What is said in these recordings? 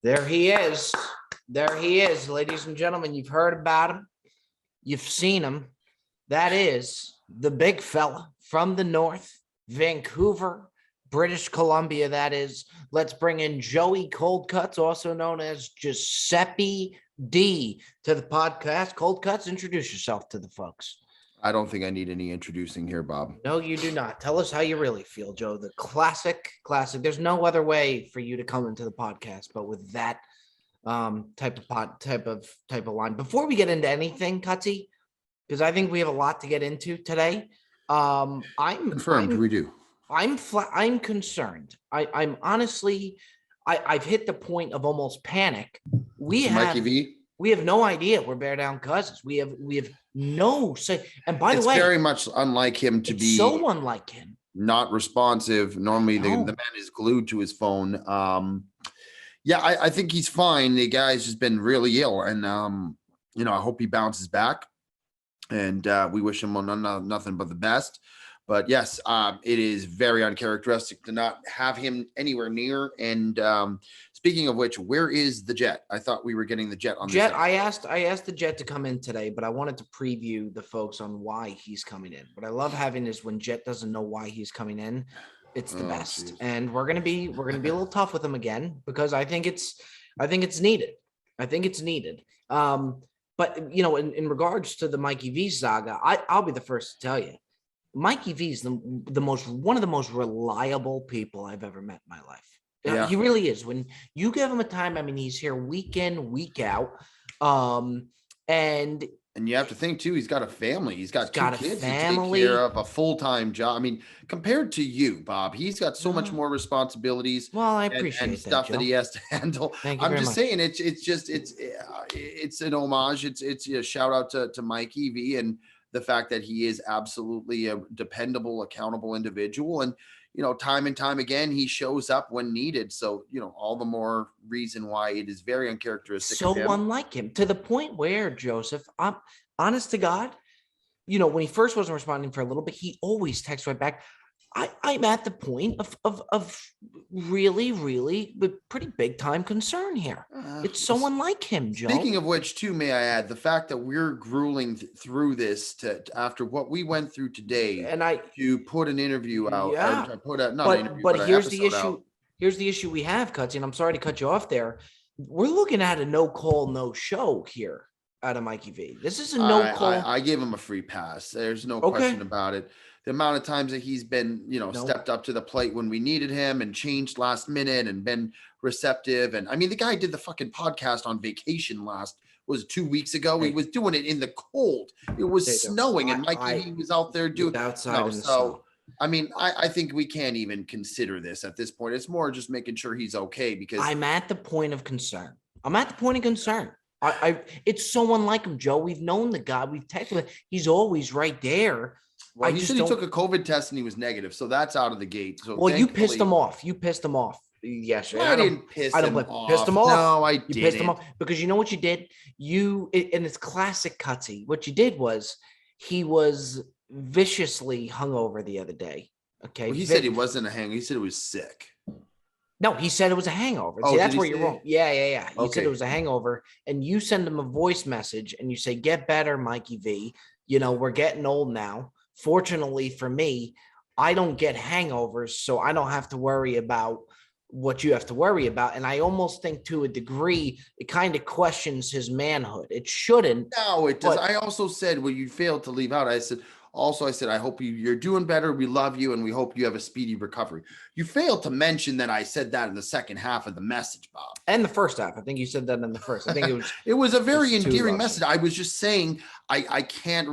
There he is. There he is, ladies and gentlemen. You've heard about him. You've seen him. That is the big fella from the north, Vancouver, British Columbia, that is. Let's bring in Joey Cold Cuts, also known as Giuseppe D, to the podcast. Cold Cuts, introduce yourself to the folks. I don't think I need any introducing here, Bob. No, you do not. Tell us how you really feel, Joe. The classic. There's no other way for you to come into the podcast, but with that type of line. Before we get into anything, Cutsy, because I think we have a lot to get into today. I'm Confirmed. We do. I'm concerned. I'm honestly, I've hit the point of almost panic. We have no idea we're bear down cousins. We have no say. And by the way, it's very much unlike him to be so unlike him. Not responsive. Normally, the man is glued to his phone. I think he's fine. The guy's just been really ill, and I hope he bounces back. And we wish him nothing but the best. But yes, it is very uncharacteristic to not have him anywhere near. And speaking of which, where is the Jet? I thought we were getting the Jet on the Jet. I asked the Jet to come in today, but I wanted to preview the folks on why he's coming in. What I love having is when Jet doesn't know why he's coming in. It's the best. Geez. And we're gonna be a little tough with him again because I think it's needed. But in regards to the Mikey V saga, I'll be the first to tell you, Mikey V is one of the most reliable people I've ever met in my life. Yeah. He really is. When you give him a time, I mean, he's here week in, week out. And you have to think too, he's got a family. He's got two kids to take care of, a full-time job. I mean, compared to you, Bob, he's got so much more responsibilities. Well, I appreciate and stuff that he has to handle. I'm just saying, it's an homage. It's a shout out to Mikey V and the fact that he is absolutely a dependable, accountable individual. And time and time again, he shows up when needed. So, all the more reason why it is very uncharacteristic. So unlike him, to the point where, Joseph, I'm honest to God, when he first wasn't responding for a little bit, he always texts right back. I'm at the point of really, really pretty big time concern here. It's so unlike him, Joe. Speaking of which, too, may I add the fact that we're grueling through this after what we went through today, and to put an interview out. Yeah, but here's the issue. Out. Here's the issue we have, Cutsy, and I'm sorry to cut you off there. We're looking at a no call, no show here out of Mikey V. This is a no call. I gave him a free pass. There's no question about it. The amount of times that he's been, stepped up to the plate when we needed him and changed last minute and been receptive. And I mean, the guy did the fucking podcast on vacation was 2 weeks ago. He was doing it in the cold. It was snowing and Mikey was out there doing outside. I mean, I think we can't even consider this at this point. It's more just making sure he's okay because I'm at the point of concern. It's so unlike him, Joe. We've known the guy. We've texted him. He's always right there. Well, he said he took a COVID test and he was negative, so that's out of the gate. So you pissed him off. Yes, well, I didn't piss him off. Pissed him off. No, I didn't. You pissed him off because you know what you did. And it's classic Cutsy. What you did was he was viciously hungover the other day. Okay, well, he said he wasn't a hangover. He said he was sick. No, he said it was a hangover. See, that's where you're wrong. Yeah. He said it was a hangover, and you send him a voice message and you say, "Get better, Mikey V. We're getting old now." Fortunately for me, I don't get hangovers, so I don't have to worry about what you have to worry about. And I almost think to a degree, it kind of questions his manhood. It shouldn't. No, it does. I also said, well, you failed to leave out. I said, I hope you're doing better. We love you, and we hope you have a speedy recovery. You failed to mention that I said that in the second half of the message, Bob. And the first half. I think you said that in the first. I think it was. It was a very endearing message. I was just saying I can't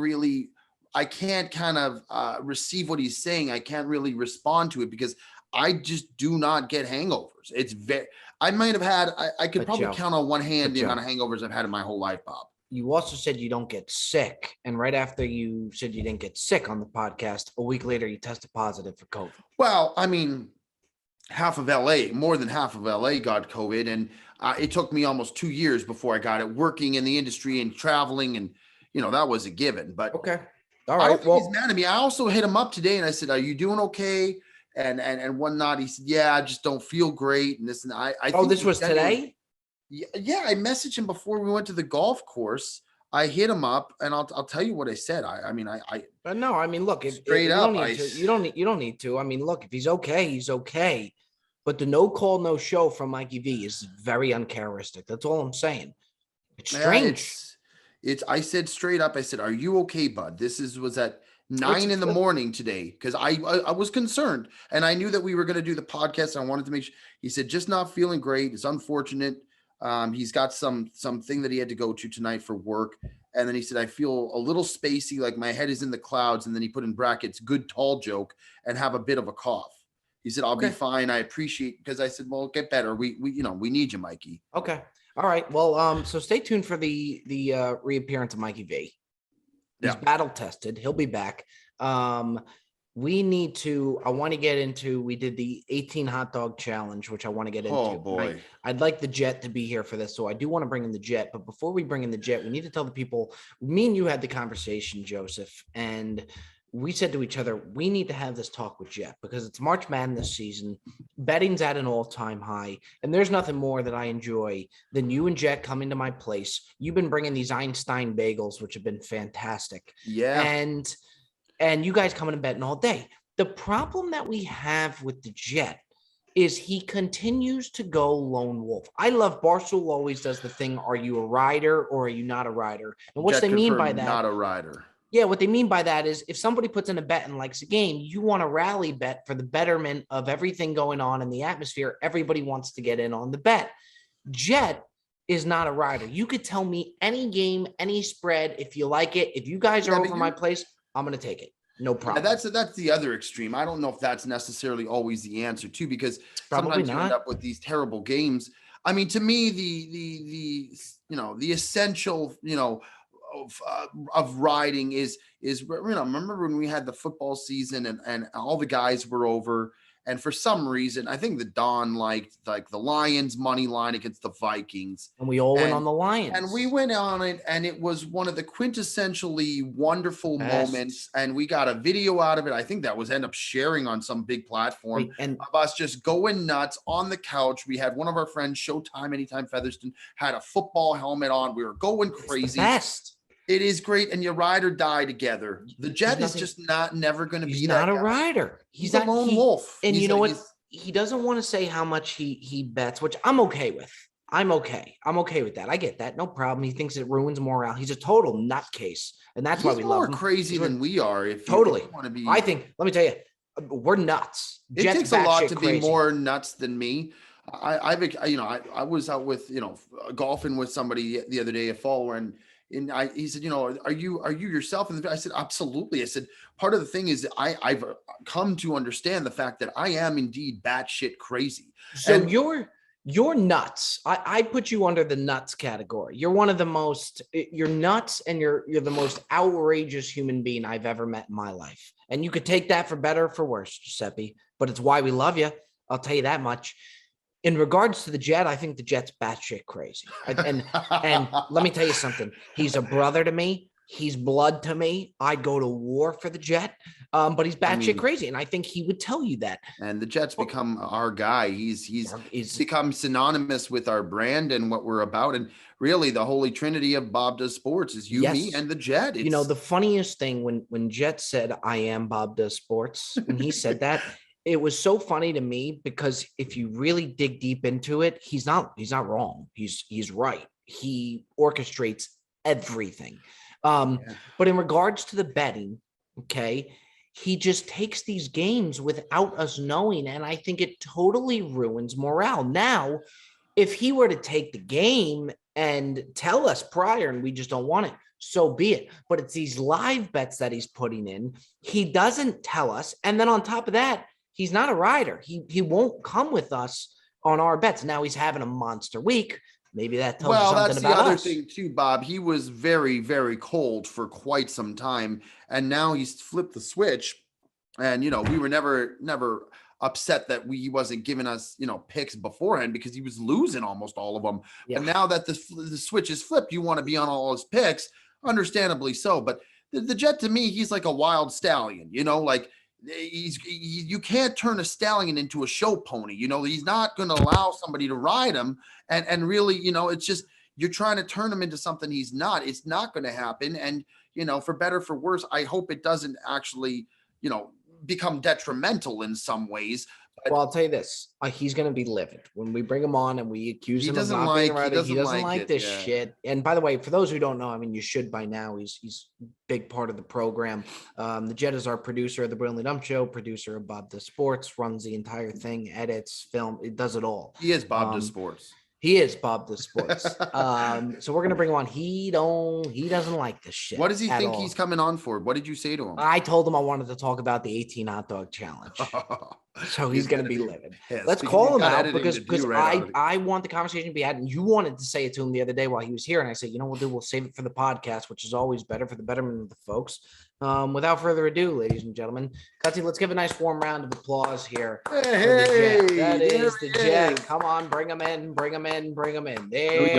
kind of receive what he's saying. I can't really respond to it because I just do not get hangovers. I might have had, I could probably count on one hand the amount of hangovers I've had in my whole life, Bob. You also said you don't get sick. And right after you said you didn't get sick on the podcast, a week later, you tested positive for COVID. Well, I mean, more than half of LA got COVID. And it took me almost 2 years before I got it, working in the industry and traveling. And, that was a given. But okay. All right. I don't think he's mad at me. I also hit him up today and I said, "Are you doing okay?" And whatnot. He said, "Yeah, I just don't feel great." And this and I think this was today. Yeah, I messaged him before we went to the golf course. I hit him up, and I'll tell you what I said. I mean, But no, I mean, look, if straight you don't up, need to, you don't need to. I mean, look, if he's okay, he's okay. But the no call, no show from Mikey V is very uncharacteristic. That's all I'm saying. It's yeah, strange. I said straight up, I said, "Are you okay, bud?" Was at It's 9 in the morning today because I was concerned and I knew that we were going to do the podcast. I wanted to make sure. He said, "Just not feeling great. It's unfortunate. He's got something that he had to go to tonight for work." And then he said, "I feel a little spacey, like my head is in the clouds." And then he put in brackets, "Good tall joke," and have a bit of a cough. He said, "I'll be fine. I appreciate," because I said, "Well, get better. We we need you, Mikey." Okay. All right. Well, so stay tuned for the reappearance of Mikey V. He's battle tested. He'll be back. We need to. I want to get into. We did the 18 hot dog challenge, which I want to get into. Oh boy! I'd like the Jet to be here for this, so I do want to bring in the Jet. But before we bring in the Jet, we need to tell the people. Me and you had the conversation, Joseph, and we said to each other, we need to have this talk with Jet because it's March Madness season. Betting's at an all-time high, and there's nothing more that I enjoy than you and Jet coming to my place. You've been bringing these Einstein bagels, which have been fantastic. Yeah. And you guys coming and betting all day. The problem that we have with the Jet is he continues to go lone wolf. I love Barstool always does the thing, are you a rider or are you not a rider? And what they mean by that, not a rider. Yeah, what they mean by that is if somebody puts in a bet and likes a game, you want to rally bet for the betterment of everything going on in the atmosphere. Everybody wants to get in on the bet. Jet is not a rider. You could tell me any game, any spread, if you like it. If you guys are over my place, I'm going to take it. No problem. Yeah, that's the other extreme. I don't know if that's necessarily always the answer too, because sometimes you end up with these terrible games. I mean, to me, the essential, of riding is remember when we had the football season and all the guys were over, and for some reason I think the Don liked like the Lions money line against the Vikings, and we all went on the Lions, and we went on it, and it was one of the quintessentially wonderful moments, and we got a video out of it. I think that was end up sharing on some big platform of us just going nuts on the couch. We had one of our friends, Showtime Anytime Featherston, had a football helmet on. We were going crazy. Best. It is great, and you ride or die together. The Jet is just never going to be that. He's not a rider. He's a lone wolf. And you know what? He doesn't want to say how much he bets, which I'm okay with. I'm okay with that. I get that. No problem. He thinks it ruins morale. He's a total nutcase, and that's why we love him. He's more crazy than we are. If totally you want to be, I think. Let me tell you, we're nuts. It takes a lot to be more nuts than me. I was out with golfing with somebody the other day, a follower, and he said, are you yourself? And I said, absolutely. I said, part of the thing is I've come to understand the fact that I am indeed batshit crazy. So you're nuts. I put you under the nuts category. You're one of the most, you're nuts, and you're the most outrageous human being I've ever met in my life. And you could take that for better or for worse, Giuseppe, but it's why we love you. I'll tell you that much. In regards to the Jet, I think the Jet's batshit crazy. And let me tell you something. He's a brother to me. He's blood to me. I'd go to war for the Jet, but he's batshit crazy, and I think he would tell you that. And the Jet's become our guy. He's become synonymous with our brand and what we're about. And really, the holy trinity of Bob Does Sports is you, me, and the Jet. The funniest thing when Jet said, "I am Bob Does Sports," when he said that. It was so funny to me because if you really dig deep into it, he's not wrong. He's right. He orchestrates everything. But in regards to the betting, okay, he just takes these games without us knowing. And I think it totally ruins morale. Now, if he were to take the game and tell us prior and we just don't want it, so be it. But it's these live bets that he's putting in. He doesn't tell us. And then on top of that, he's not a rider. He won't come with us on our bets. Now he's having a monster week. Maybe that tells you something about us. Well, that's the other thing too, Bob. He was very, very cold for quite some time, and now he's flipped the switch. And we were never upset that he wasn't giving us picks beforehand because he was losing almost all of them. Yeah. And now that the switch is flipped, you want to be on all his picks, understandably so. But the Jet, to me, he's like a wild stallion. you can't turn a stallion into a show pony. He's not going to allow somebody to ride him. And really, it's just, you're trying to turn him into something he's not. It's not going to happen. And, for better, for worse, I hope it doesn't actually, become detrimental in some ways. Well, I'll tell you this: he's going to be livid when we bring him on and we accuse him of not being right. He doesn't like this shit. And by the way, for those who don't know, I mean, you should by now. He's a big part of the program. The Jet is our producer of the Brilliantly Dumb Show, producer of Bob Does Sports, runs the entire thing, edits, film, it does it all. He is Bob Does Sports. He is Bob Does Sports. So we're gonna bring him on. He doesn't like this shit. What does he think he's coming on for? What did you say to him? I told him I wanted to talk about the 18 hot dog challenge. So he's gonna be livid. Let's call him out because I want the conversation to be had, and you wanted to say it to him the other day while he was here, and I said, we'll save it for the podcast, which is always better for the betterment of the folks. Without further ado, ladies and gentlemen, Cutsy, let's give a nice warm round of applause here. Hey, that is the Jet. Come on, bring him in. There we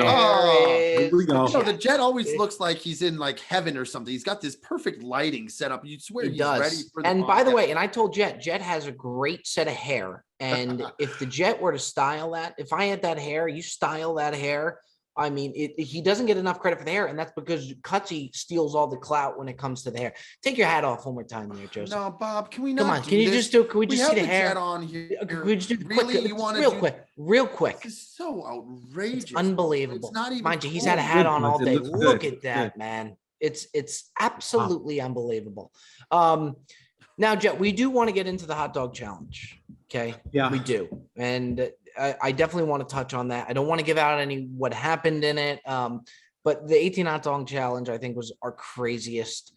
go. The Jet always looks like he's in like heaven or something. He's got this perfect lighting set up. You'd swear he's ready for the And podcast. By the way, and I told Jet has a great set of hair. And if the Jet were to style that, if I had that hair, you style that hair. I mean, he doesn't get enough credit for the hair, and that's because Cutsy steals all the clout when it comes to the hair. Take your hat off one more time there, Joseph. No, Bob, can we not? Come on, can we just see the hair? Jet on here. Can we just do really? You want to real quick? This is so outrageous. It's unbelievable. It's not even mind you, he's had a hat on all day. Look at that, good. Man. It's absolutely unbelievable. Now, Jet, we do want to get into the hot dog challenge. Okay. Yeah, we do. And I definitely want to touch on that. I don't want to give out what happened in it. But the 18 hot dog challenge, I think, was our craziest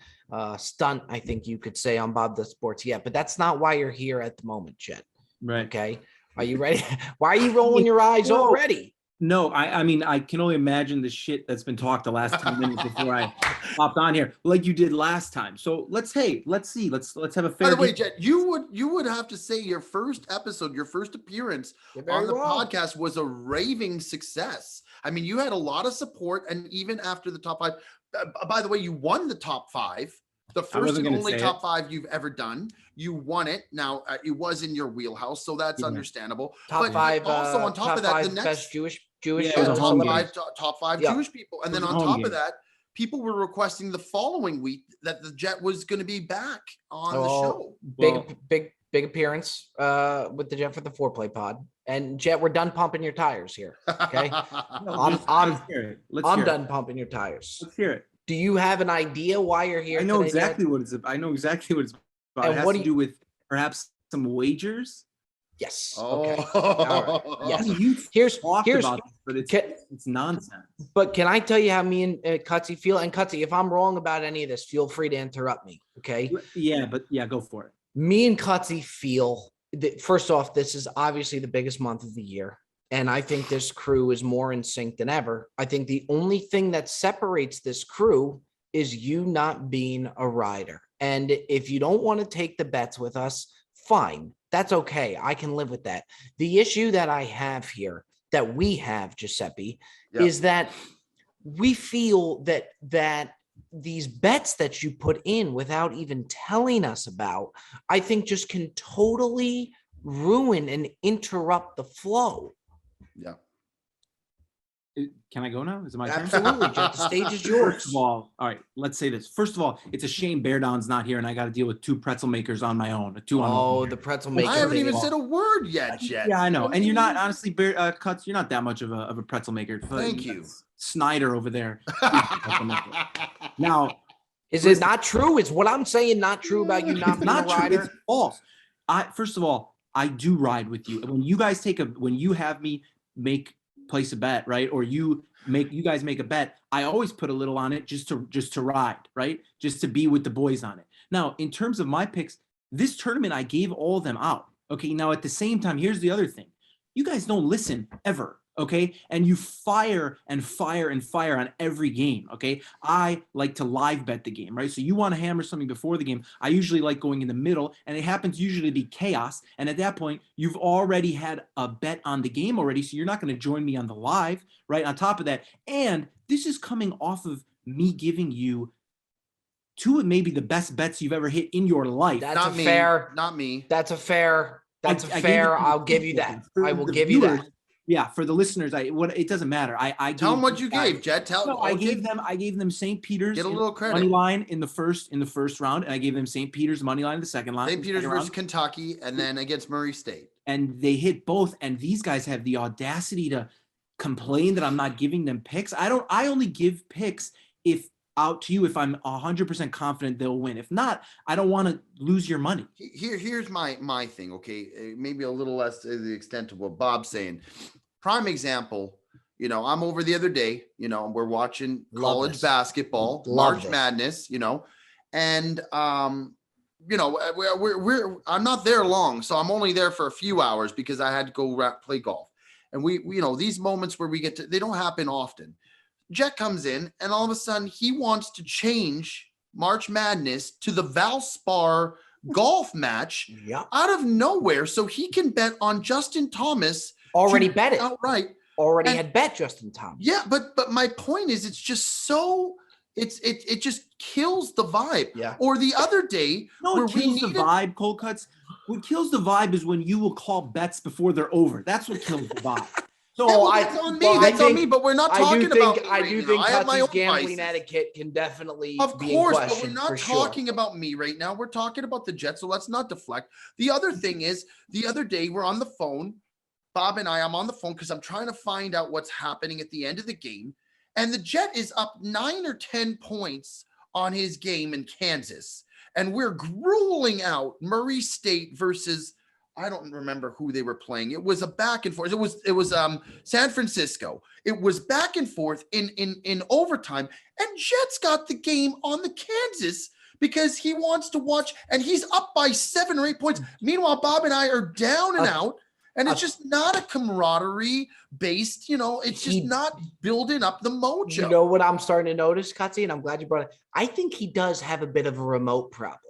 stunt, I think you could say, on Bob Does Sports yet. But that's not why you're here at the moment, Jet. Right. Okay. Are you ready? Why are you rolling your eyes already? No, I mean, I can only imagine the shit that's been talked the last 10 minutes before I hopped on here, like you did last time. So let's see. Let's have a fair. By the way, Jet, you would have to say your first episode, your first appearance on the podcast was a raving success. I mean, you had a lot of support, and even after the top 5, by the way, you won the top 5. The first and only top 5 you've ever done. You won it. Now, it was in your wheelhouse, so that's understandable. Top 5. Also, on top of that, the next best Jewish top 5 Jewish people, and then on top of that, people were requesting the following week that the Jet was going to be back on the show. Big appearance with the Jet for the Foreplay Pod. And Jet, we're done pumping your tires here. Okay, I'm done pumping your tires. Let's hear it. Do you have an idea why you're here? I know exactly what it's about. I know exactly what it's about. It has to do with perhaps some wagers. Yes. Oh. Okay. All right. Yes. I mean, you here's about this, but it's nonsense. But can I tell you how me and Cutsy feel? And Cutsy, if I'm wrong about any of this, feel free to interrupt me. Okay. Yeah, but go for it. Me and Cutsy feel that, first off, this is obviously the biggest month of the year. And I think this crew is more in sync than ever. I think the only thing that separates this crew is you not being a rider. And if you don't want to take the bets with us, fine. That's okay. I can live with that. The issue that I have here, that we have, Giuseppe, is that we feel that these bets that you put in without even telling us about, I think just can totally ruin and interrupt the flow. Yeah. Can I go now? Is it my turn? Absolutely, Jeff. The stage is yours. First of all right, let's say this. First of all, it's a shame Bear Down's not here and I got to deal with 2 pretzel makers on my own. The pretzel maker. I haven't even said a word yet, Jet. Yeah, I know. And you're not, honestly, Cuts, you're not that much of a pretzel maker. Thank you. Snyder over there. Now, is it not true? Is what I'm saying not true about you not being a rider? It's false. First of all, I do ride with you. When you guys when you have me place a bet, right? Or you guys make a bet, I always put a little on it just to ride, right? Just to be with the boys on it. Now, in terms of my picks, this tournament, I gave all of them out. Okay. Now, at the same time, here's the other thing. You guys don't listen ever. Okay. And you fire and fire and fire on every game. Okay. I like to live bet the game, right? So you want to hammer something before the game. I usually like going in the middle, and it happens usually to be chaos. And at that point, you've already had a bet on the game already. So you're not going to join me on the live, right? On top of that. And this is coming off of me giving you two of maybe the best bets you've ever hit in your life. That's Not a me, fair. not me. That's a fair. That's a I gave it fair. to I'll the give you people. that. For I will the give you viewers, that. Yeah, for the listeners, it doesn't matter. I Tell gave them what you guys- gave, Jet. No, I gave them St. Peter's Get a little credit. money line in the first round, and I gave them St. Peter's money line in the second line. St. Peter's second versus round. Kentucky, and then against Murray State. And they hit both. And these guys have the audacity to complain that I'm not giving them picks. I only give picks if I'm 100% confident they'll win. If not, I don't want to lose your money. Here's my thing. Okay, maybe a little less to the extent of what Bob's saying. Prime example. I'm over the other day. We're watching college basketball, March Madness. And I'm not there long, so I'm only there for a few hours because I had to go play golf. And we these moments where they don't happen often. Jet comes in and all of a sudden he wants to change March Madness to the Valspar golf match out of nowhere so he can bet on Justin Thomas. Already bet it outright. Had bet Justin Thomas. Yeah, but my point is it's just so it just kills the vibe. Yeah. Or the other day, it kills the vibe, Cold Cuts. What kills the vibe is when you will call bets before they're over. That's what kills the vibe. So that's on me. That's on me. But we're not talking about. I do think Cutsy's gambling etiquette can definitely of be course, in but we're not talking sure. about me right now. We're talking about the Jets. So let's not deflect. The other thing is, the other day we're on the phone. Bob and I'm on the phone because I'm trying to find out what's happening at the end of the game, and the Jet is up 9 or 10 points on his game in Kansas, and we're grueling out Murray State versus. I don't remember who they were playing. It was a back and forth. It was San Francisco. It was back and forth in overtime. And Jets got the game on the Kansas because he wants to watch, and he's up by 7 or 8 points. Meanwhile, Bob and I are down and out, and it's just not a camaraderie based. It's just not building up the mojo. You know what I'm starting to notice, Cutsy, and I'm glad you brought it. I think he does have a bit of a remote problem.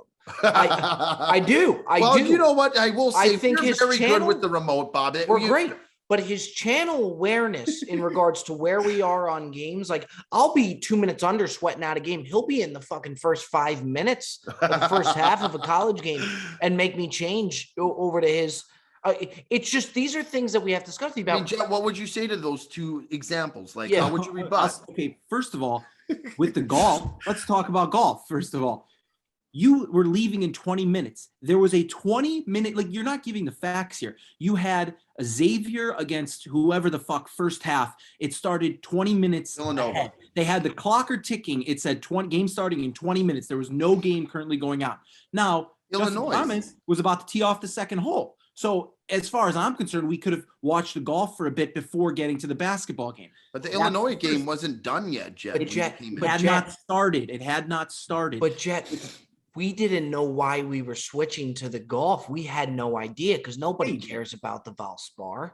I do. Well, you know what? I will say, I think you're very good with the remote, Bob. We're great. But his channel awareness in regards to where we are on games, like I'll be 2 minutes under sweating out a game. He'll be in the fucking first 5 minutes of the first half of a college game and make me change over to his. It's just, these are things that we have to discuss about. I mean, Jet, what would you say to those two examples? Like, how would you rebut? Okay, first of all, with the golf, let's talk about golf. First of all, you were leaving in 20 minutes. There was a 20-minute, like, you're not giving the facts here. You had a Xavier against whoever the fuck first half. It started 20 minutes ahead. They had the clocker ticking. It said game starting in 20 minutes. There was no game currently going on. Now, Illinois Thomas was about to tee off the second hole. So as far as I'm concerned, we could have watched the golf for a bit before getting to the basketball game. But the Illinois game wasn't done yet, Jet. It had not started. It had not started. But Jet, we didn't know why we were switching to the golf. We had no idea because nobody cares about the Valspar.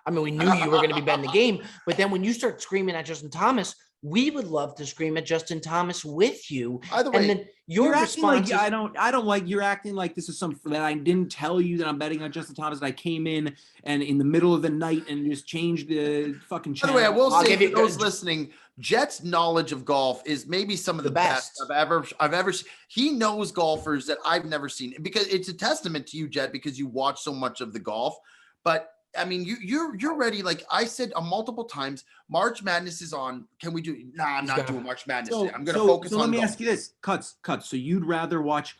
I mean, we knew you were going to be betting the game, but then when you start screaming at Justin Thomas, we would love to scream at Justin Thomas with you. Either way, and then your response like, I don't like, you're acting like this is something that I didn't tell you that I'm betting on Justin Thomas, that I came in and in the middle of the night and just changed the fucking channel. By the way, I will say for those listening, Jet's knowledge of golf is maybe some of the best I've ever seen. He knows golfers that I've never seen, because it's a testament to you, Jet, because you watch so much of the golf. But I mean, you're ready. Like I said multiple times, March Madness is on. Can we do? Nah, I'm not doing March Madness. I'm going to focus on. Let me golf. ask you this: cuts. So you'd rather watch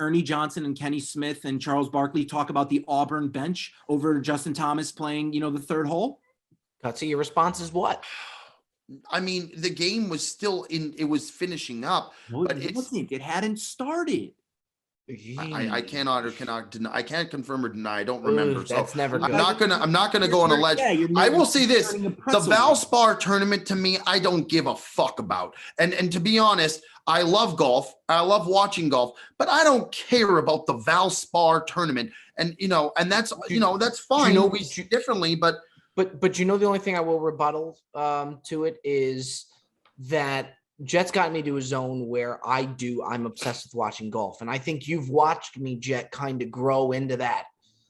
Ernie Johnson and Kenny Smith and Charles Barkley talk about the Auburn bench over Justin Thomas playing, the third hole? Cutsy, your response is what? I mean, the game was still it was finishing up, but it hadn't started. I cannot deny. I can't confirm or deny. I don't remember. That's never good. I'm not gonna go on a ledge. I will say this: the Valspar tournament, to me, I don't give a fuck about. And to be honest, I love golf. I love watching golf, but I don't care about the Valspar tournament. And and that's that's fine. We shoot differently, but the only thing I will rebuttal to it is that Jet's gotten me to a zone where I'm obsessed with watching golf. And I think you've watched me, Jet, kind of grow into that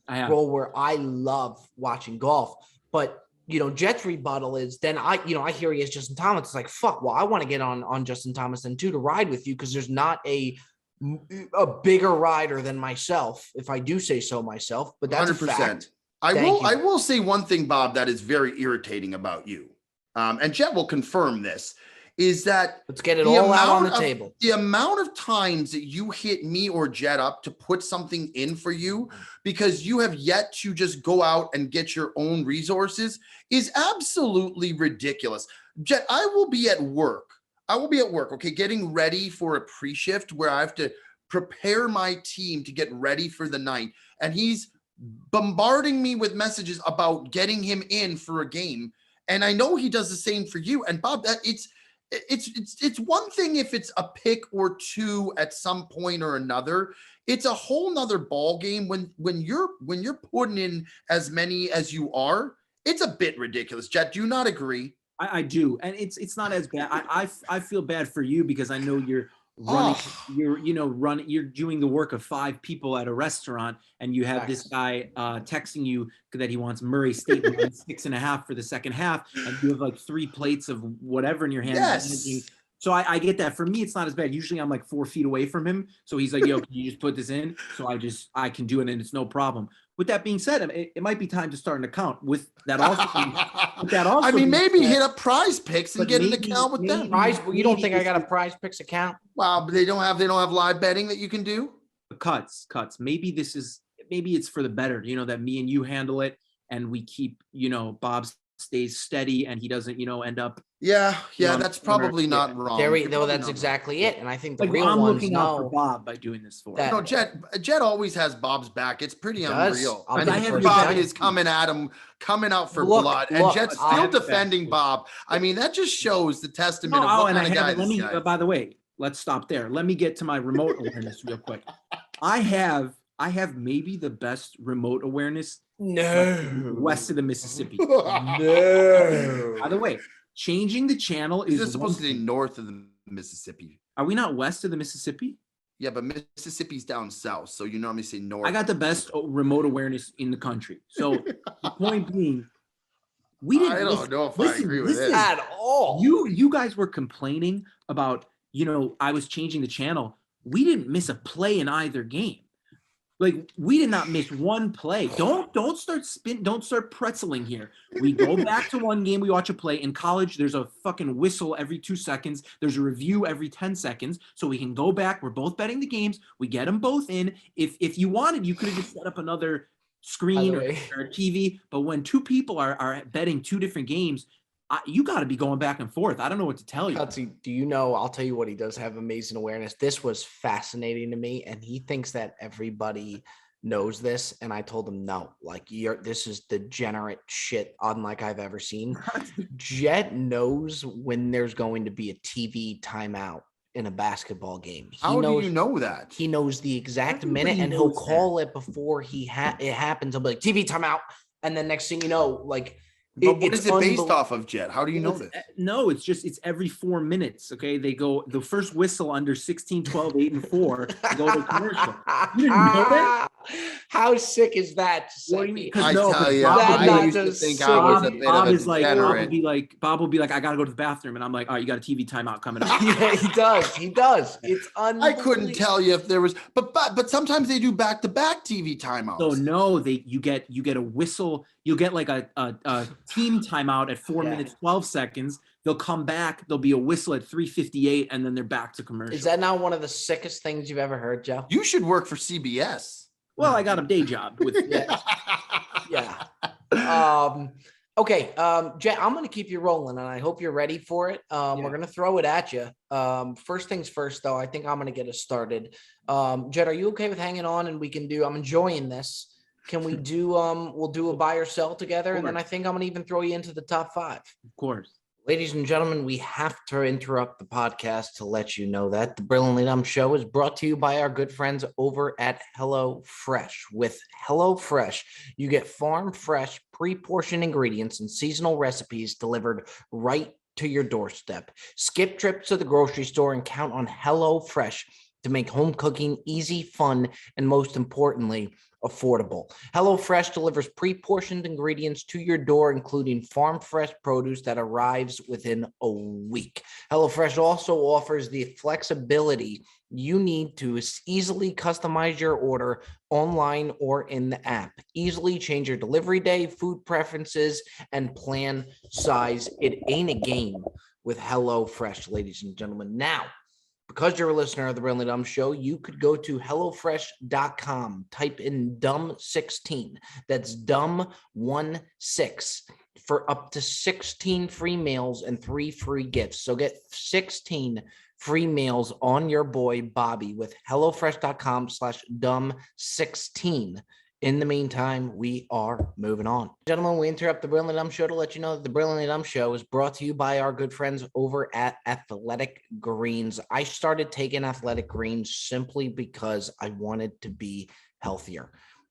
role where I love watching golf. But Jet's rebuttal is then I hear he has Justin Thomas. It's like, fuck, well, I want to get on Justin Thomas then too to ride with you because there's not a bigger rider than myself, if I do say so myself, but that's 100%. A fact. I will say one thing, Bob, that is very irritating about you. And Jet will confirm this, is that let's get it all out on the table. The amount of times that you hit me or Jet up to put something in for you because you have yet to just go out and get your own resources is absolutely ridiculous. Jet, I will be at work, okay, getting ready for a pre-shift where I have to prepare my team to get ready for the night. And he's bombarding me with messages about getting him in for a game. And I know he does the same for you. And Bob, it's one thing if it's a pick or two at some point or another. It's a whole nother ball game when you're putting in as many as you are. It's a bit ridiculous. Jet, do you not agree? I do, and it's not as bad. I feel bad for you because I know you're running. You're doing the work of 5 people at a restaurant, and you have this guy texting you that he wants Murray State 6.5 for the second half, and you have like 3 plates of whatever in your hand. Yes. So I get that. For me, it's not as bad. Usually I'm like 4 feet away from him. So he's like, yo, can you just put this in? So I can do it and it's no problem. With that being said, it might be time to start an account with that also. I mean, maybe hit up Prize Picks and get an account with them. You don't think I got a Prize Picks account? Wow, but they don't have live betting that you can do? Cuts. Maybe it's for the better, that me and you handle it and we keep, Bob stays steady and he doesn't, end up. Yeah, that's probably not wrong. That's exactly it. And I think the real I'm ones looking out for Bob by doing this for him. Jet always has Bob's back. It's pretty unreal. Bob is coming at him, coming out for blood, and Jet's still defending Bob. I mean, that just shows the testament of what kind of guy this guy is. By the way, let's stop there. Let me get to my remote awareness real quick. I have maybe the best remote awareness west of the Mississippi. No. By the way, changing the channel is supposed to be north of the Mississippi. Are we not west of the Mississippi? Yeah, but Mississippi's down south, so you normally say north. I got the best remote awareness in the country. So the point being, we didn't. I don't know if I agree with it at all. You guys were complaining about, I was changing the channel. We didn't miss a play in either game. Like, we did not miss one play. Don't start pretzeling here. We go back to one game, we watch a play. In college, there's a fucking whistle every 2 seconds. There's a review every 10 seconds. So we can go back. We're both betting the games. We get them both in. If you wanted, you could have just set up another screen or a TV. But when 2 people are betting 2 different games, you got to be going back and forth. I don't know what to tell you. Kelsey, do you know? I'll tell you what, he does have amazing awareness. This was fascinating to me, and he thinks that everybody knows this. And I told him, no, this is degenerate shit unlike I've ever seen. Jet knows when there's going to be a TV timeout in a basketball game. How do you know that? He knows the exact minute, and he'll call it before it happens. He'll be like, TV timeout, and then next thing you know, But what is it based off of, Jet? How do you know this? No, it's every 4 minutes. Okay, they go the first whistle under 16, 12, 8, and 4. Go to commercial. You didn't know that? How sick is that? I tell you, I used to think I was a bit of a degenerate. Bob will be like, I gotta go to the bathroom, and I'm like, all right, you got a TV timeout coming up. Yeah, he does. It's unbelievable. I couldn't tell you if there was, but sometimes they do back-to-back TV timeouts. So no, you get a whistle. You'll get like a team timeout at 4 minutes 12 seconds. They'll come back. There'll be a whistle at 3:58, and then they're back to commercial. Is that not one of the sickest things you've ever heard, Joe? You should work for CBS. Well, I got a day job with yeah. Okay, Jet, I'm going to keep you rolling, and I hope you're ready for it. We're going to throw it at you. First things first, though, I think I'm going to get us started. Jet, are you okay with hanging on? And we can I'm enjoying this. Can we do, we'll do a buy or sell together, and then I think I'm going to even throw you into the top 5. Of course. Ladies and gentlemen, we have to interrupt the podcast to let you know that the Brilliantly Dumb Show is brought to you by our good friends over at HelloFresh. With HelloFresh, you get farm fresh, pre-portioned ingredients and seasonal recipes delivered right to your doorstep. Skip trips to the grocery store and count on HelloFresh to make home cooking easy, fun, and most importantly, affordable. HelloFresh delivers pre-portioned ingredients to your door, including farm fresh produce that arrives within a week. HelloFresh also offers the flexibility you need to easily customize your order online or in the app. Easily change your delivery day, food preferences, and plan size. It ain't a game with HelloFresh, ladies and gentlemen. Now, because you're a listener of the Really Dumb Show, you could go to HelloFresh.com, type in dumb16. That's dumb16 for up to 16 free meals and 3 free gifts. So get 16 free meals on your boy Bobby with HelloFresh.com/dumb16. In the meantime, we are moving on. Gentlemen, we interrupt the Brilliantly Dumb Show to let you know that the Brilliantly Dumb Show is brought to you by our good friends over at Athletic Greens. I started taking Athletic Greens simply because I wanted to be healthier.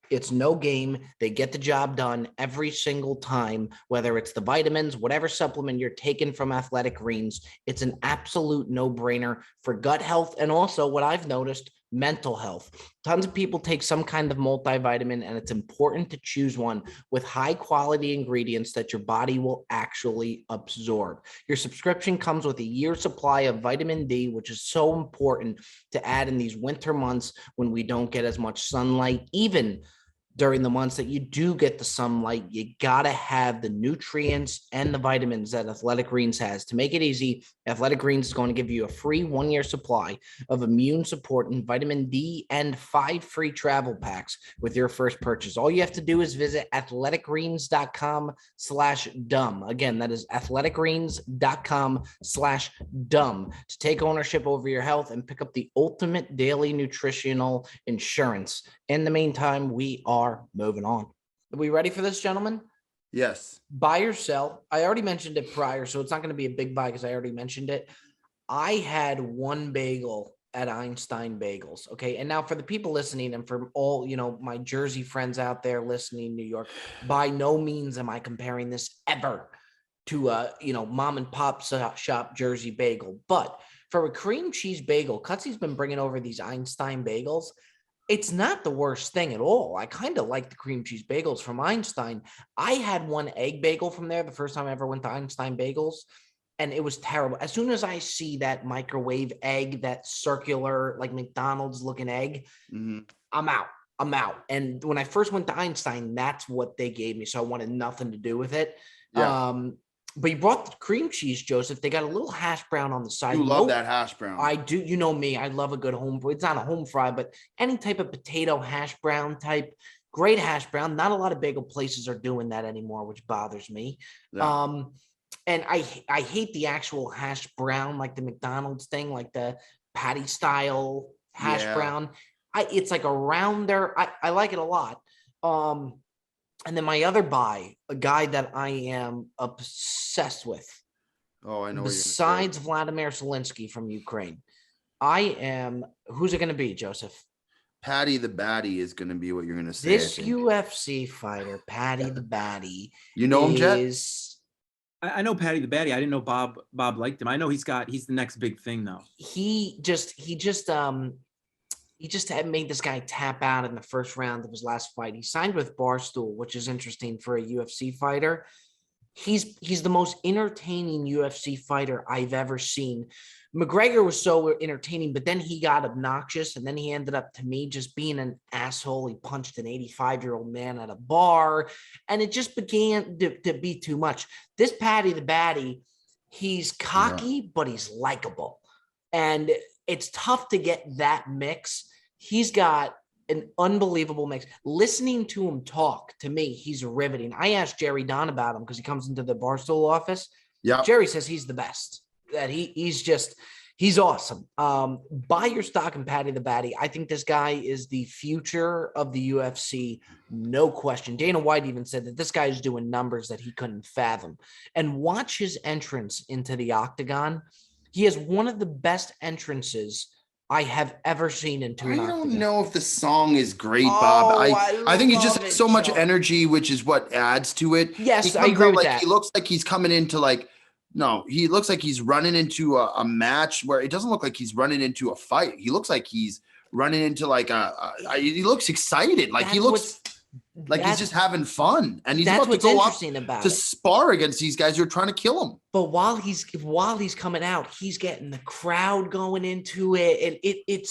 It's no game. They get the job done every single time, whether it's the vitamins, whatever supplement you're taking from Athletic Greens. It's an absolute no-brainer for gut health and also what I've noticed, mental health. Tons of people take some kind of multivitamin, and it's important to choose one with high quality ingredients that your body will actually absorb. Your subscription comes with a year's supply of vitamin D, which is so important to add in these winter months when we don't get as much sunlight. Even during the months that you do get the sunlight, you gotta have the nutrients and the vitamins that Athletic Greens has. To make it easy, Athletic Greens is going to give you a free 1-year supply of immune support and vitamin D and 5 free travel packs with your first purchase. All you have to do is visit athleticgreens.com/dumb. Again, that is athleticgreens.com/dumb to take ownership over your health and pick up the ultimate daily nutritional insurance. In the meantime, we are moving on. Are we ready for this, gentlemen? Yes. Buy or sell. I already mentioned it prior, so it's not going to be a big buy because I already mentioned it. I had one bagel at Einstein Bagels. Okay. And now for the people listening and for all, my Jersey friends out there listening, New York, by no means am I comparing this ever to mom and pop shop Jersey bagel. But for a cream cheese bagel, Cutsy's been bringing over these Einstein Bagels. It's not the worst thing at all. I kind of like the cream cheese bagels from Einstein. I had one egg bagel from there the first time I ever went to Einstein Bagels, and it was terrible. As soon as I see that microwave egg, that circular, like McDonald's looking egg, I'm out. And when I first went to Einstein, that's what they gave me. So I wanted nothing to do with it. Yeah. But you brought the cream cheese, Joseph. They got a little hash brown on the side. You love that hash brown. I do. You know me. I love a good home. It's not a home fry, but any type of potato hash brown type. Great hash brown. Not a lot of bagel places are doing that anymore, which bothers me. Yeah. And I hate the actual hash brown, like the McDonald's thing, like the patty style hash brown. It's like a rounder. I like it a lot. And then my other buy, a guy that I am obsessed with. Oh, I know. Besides Vladimir Zelensky from Ukraine, who's it going to be, Joseph? Patty the Batty is going to be what you're going to say. This UFC fighter, Patty the Batty. You know him, Jet? I know Patty the Batty. I didn't know Bob liked him. I know he's the next big thing though. He just had made this guy tap out in the first round of his last fight. He signed with Barstool, which is interesting for a UFC fighter. He's the most entertaining UFC fighter I've ever seen. McGregor was so entertaining, but then he got obnoxious, and then he ended up, to me, just being an asshole. He punched an 85-year-old man at a bar, and it just began to be too much. This Patty the Batty, he's cocky, but he's likable. And it's tough to get that mix. He's got an unbelievable mix. Listening to him talk, to me, he's riveting. I asked Jerry Don about him because he comes into the Barstool office. Yeah, Jerry says he's the best. That he's awesome. Buy your stock in Patty the Batty. I think this guy is the future of the UFC, no question. Dana White even said that this guy is doing numbers that he couldn't fathom. And watch his entrance into the octagon. He has one of the best entrances I have ever seen into an octagon. I don't know if the song is great, Bob. I think he just has so much energy, which is what adds to it. Yes, I agree with that. He looks like he's coming into No, he looks like he's running into a match where it doesn't look like he's running into a fight. He looks like he's running into like he looks excited. Like he looks like he's just having fun. And he's about to go up to spar against these guys who are trying to kill him. But while he's coming out, he's getting the crowd going into it. And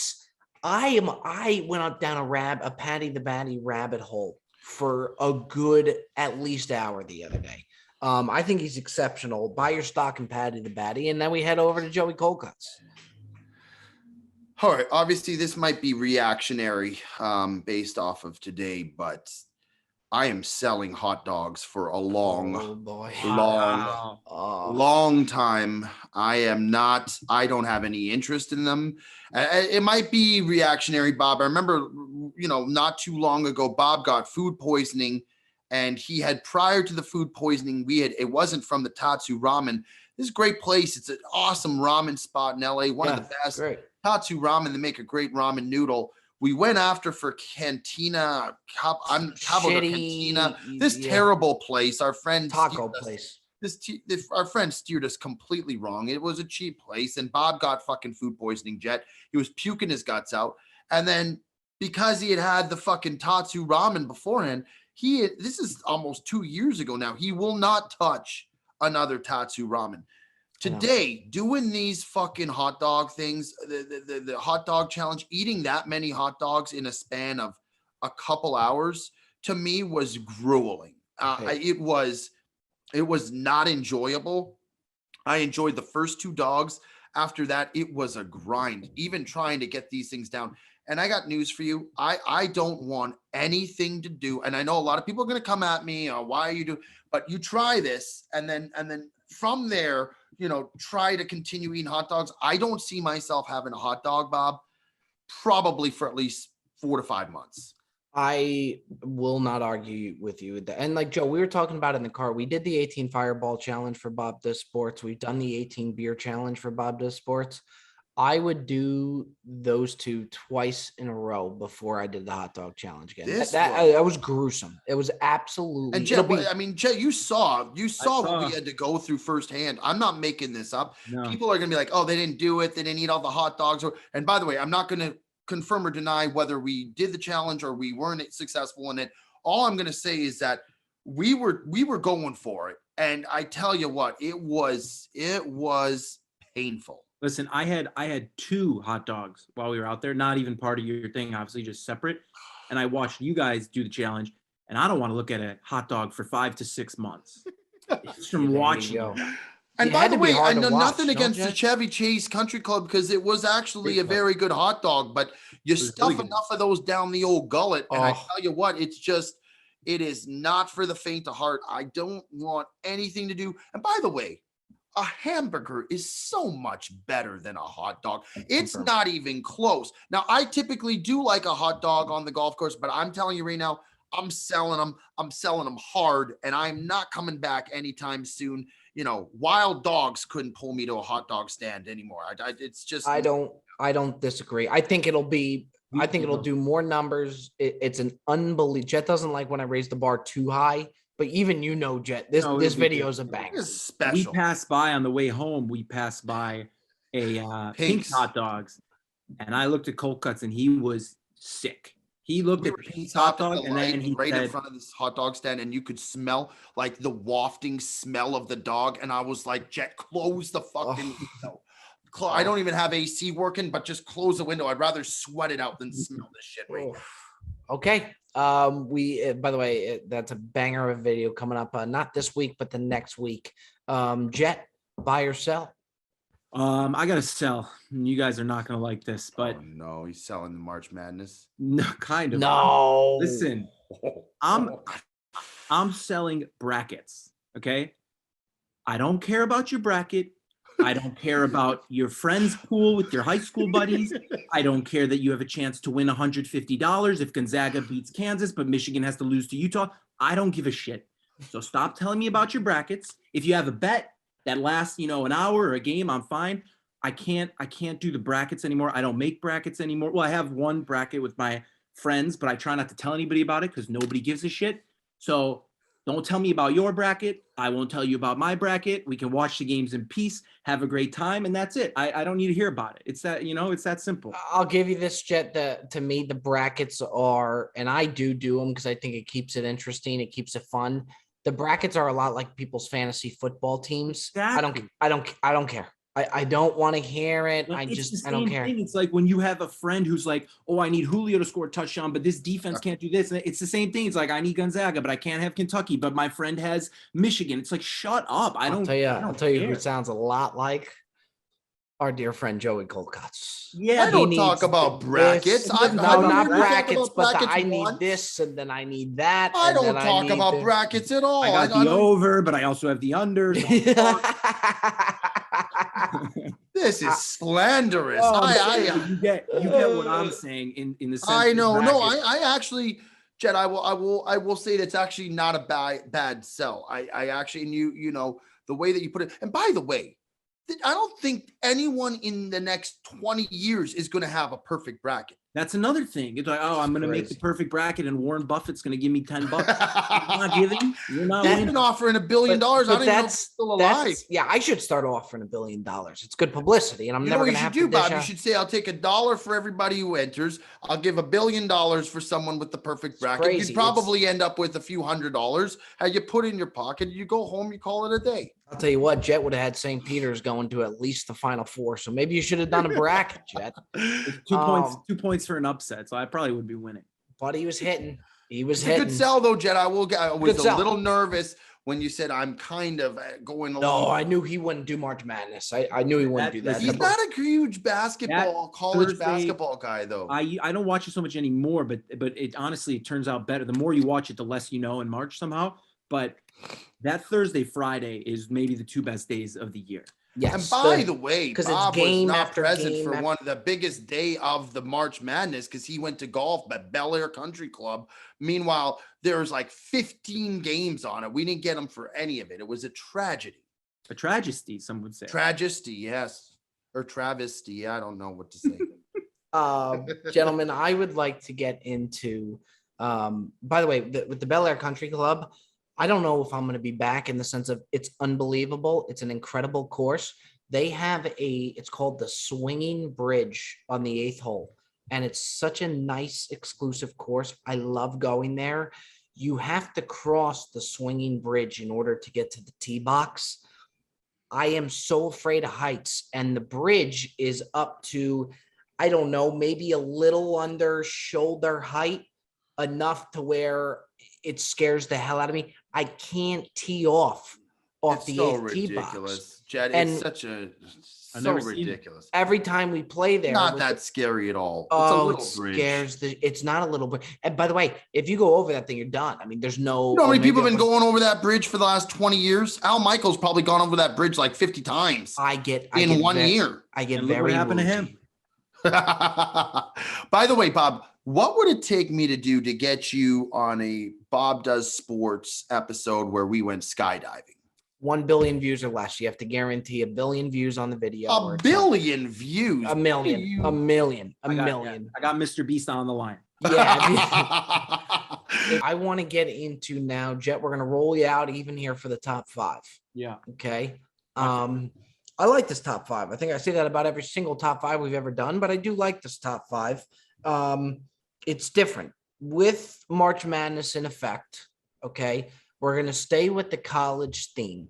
I went down a Patty the Batty rabbit hole for a good at least hour the other day. I think he's exceptional. Buy your stock in Patty the Batty, and then we head over to Joey Coldcuts. All right. Obviously, this might be reactionary based off of today, but I am selling hot dogs for a long time. I don't have any interest in them. It might be reactionary, Bob. I remember, not too long ago, Bob got food poisoning, and he had, prior to the food poisoning, it wasn't from the Tatsu Ramen. This is a great place. It's an awesome ramen spot in LA. One of the best. Great. Tatsu Ramen. They make a great ramen noodle. We went after for Cantina, Cantina. This terrible place. Our friend taco place. Our friend steered us completely wrong. It was a cheap place, and Bob got fucking food poisoning. Jet. He was puking his guts out, and then because he had the fucking Tatsu Ramen beforehand, this is almost 2 years ago now. He will not touch another Tatsu Ramen. Today, doing these fucking hot dog things, the hot dog challenge, eating that many hot dogs in a span of a couple hours, to me was grueling. It was not enjoyable. I enjoyed the first 2 dogs. After that, it was a grind, even trying to get these things down. And I got news for you. I don't want anything to do. And I know a lot of people are going to come at me. Why are you doing? But you try this, and then from there, try to continue eating hot dogs. I don't see myself having a hot dog, Bob, probably for at least 4 to 5 months. I will not argue with you. And like Joe, we were talking about in the car. We did the 18 Fireball Challenge for Bob Does Sports. We've done the 18 Beer Challenge for Bob Does Sports. I would do those 2 twice in a row before I did the hot dog challenge again. That was gruesome. It was absolutely. And Jay, you saw what we had to go through firsthand. I'm not making this up. No. People are going to be like, oh, they didn't do it. They didn't eat all the hot dogs. And by the way, I'm not going to confirm or deny whether we did the challenge or we weren't successful in it. All I'm going to say is that we were going for it. And I tell you what, it was painful. Listen, I had 2 hot dogs while we were out there, not even part of your thing, obviously just separate. And I watched you guys do the challenge, and I don't want to look at a hot dog for 5 to 6 months. Just from watching. And by the way, I know nothing against the Chevy Chase Country Club, because it was actually a very good hot dog, but you stuff really enough of those down the old gullet. And I tell you what, it is not for the faint of heart. I don't want anything to do. And by the way, a hamburger is so much better than a hot dog. It's not even close. Now, I typically do like a hot dog on the golf course, but I'm telling you right now, I'm selling them. I'm selling them hard, and I'm not coming back anytime soon. Wild dogs couldn't pull me to a hot dog stand anymore. It's just. I don't disagree. I think it'll do more numbers. It's an unbelievable. Jet doesn't like when I raise the bar too high. But even Jet, this video is a banger. It's special. We passed by on the way home. We passed by a Pink's hot dogs, and I looked at Cold Cuts, and he was sick. He looked at Pink's hot dog, and then he right said, in front of this hot dog stand, and you could smell like the wafting smell of the dog, and I was like, Jet, close the fucking window. I don't even have AC working, but just close the window. I'd rather sweat it out than smell this shit right now. Okay. By the way, that's a banger of a video coming up, not this week, but the next week. Jet, buy or sell? I gotta sell. You guys are not gonna like this, but no, he's selling the March Madness. No, kind of. No, listen, I'm selling brackets. Okay, I don't care about your bracket. I don't care about your friend's pool with your high school buddies. I don't care that you have a chance to win $150 if Gonzaga beats Kansas, but Michigan has to lose to Utah. I don't give a shit. So stop telling me about your brackets. If you have a bet that lasts, an hour or a game, I'm fine. I can't do the brackets anymore. I don't make brackets anymore. Well, I have one bracket with my friends, but I try not to tell anybody about it because nobody gives a shit. So Don't tell me about your bracket. I won't tell you about my bracket. We can watch the games in peace, have a great time, and that's it. I don't need to hear about it. It's that, it's that simple. I'll give you this, Jet. To me, the brackets are, and I do them because I think it keeps it interesting. It keeps it fun. The brackets are a lot like people's fantasy football teams. Exactly. I don't care. I don't want to hear it. Well, I don't care. It's like when you have a friend who's like, oh, I need Julio to score a touchdown, but this defense can't do this. And it's the same thing. It's like, I need Gonzaga, but I can't have Kentucky, but my friend has Michigan. It's like, shut up. I'll tell you who it sounds a lot like. Our dear friend Joey Colcotts. Yeah, I don't talk about brackets. Not brackets, but I need this and then I need that. I don't talk about brackets at all. I got the over, but I also have the unders. This is slanderous. You get what I'm saying in the sense. I know. No, I actually, Jed, I will say that's actually not a bad sell. I actually knew, the way that you put it. And by the way, I don't think anyone in the next 20 years is going to have a perfect bracket. That's another thing. It's like, I'm going to make the perfect bracket and Warren Buffett's going to give me $10. You're not giving. You're not been offering $1 billion. I don't even know if it's still alive. Yeah, I should start offering $1 billion. It's good publicity, and I'm never going to have to. Bob, you should say, I'll take $1 for everybody who enters. I'll give $1 billion for someone with the perfect bracket. You'd probably end up with a few $100. How you put it in your pocket, you go home, you call it a day. I'll tell you what, Jet would have had St. Peter's going to at least the Final Four. So maybe you should have done a bracket, Jet. 2 points for an upset. So I probably would be winning. But he was hitting. It's a good sell, though, Jet. I was a little nervous when you said I'm kind of going along. No, I knew he wouldn't do March Madness. I knew he wouldn't do that. He's not a huge college basketball guy, though. I don't watch it so much anymore, but it honestly, it turns out better. The more you watch it, the less you know in March somehow. But that Thursday, Friday is maybe the 2 best days of the year. Yes. And by the way, Bob was not present for one of the biggest day of the March Madness because he went to golf at Bel Air Country Club. Meanwhile, there was like 15 games on it. We didn't get him for any of it. It was a tragedy. A tragedy, some would say. Tragedy, yes. Or travesty. I don't know what to say. Gentlemen, I would like to get into, by the way, with the Bel Air Country Club, I don't know if I'm going to be back in the sense of it's unbelievable. It's an incredible course. They have it's called the Swinging Bridge on the 8th hole. And it's such a nice exclusive course. I love going there. You have to cross the swinging bridge in order to get to the tee box. I am so afraid of heights. And the bridge is up to, I don't know, maybe a little under shoulder height, enough to where it scares the hell out of me. I can't tee off the 8th tee box. Jed, it's so ridiculous. Every time we play there, not that scary at all. It scares it's not a little bit. And by the way, if you go over that thing, you're done. I mean, there's no. You know how many people have been going over that bridge for the last 20 years? Al Michaels probably gone over that bridge like 50 times. In 1 year. I get very. What happened to him? By the way, Bob, what would it take me to do to get you on a Bob Does Sports episode where we went skydiving? 1 billion views or less. You have to guarantee 1 billion views on the video. A billion views? A million. A million. I got Mr. Beast on the line. Yeah. I want to get into now, Jet. We're going to roll you out even here for the top 5. Yeah. Okay. I like this top 5. I think I say that about every single top 5 we've ever done, but I do like this top 5. It's different with March Madness in effect. Okay. We're going to stay with the college theme.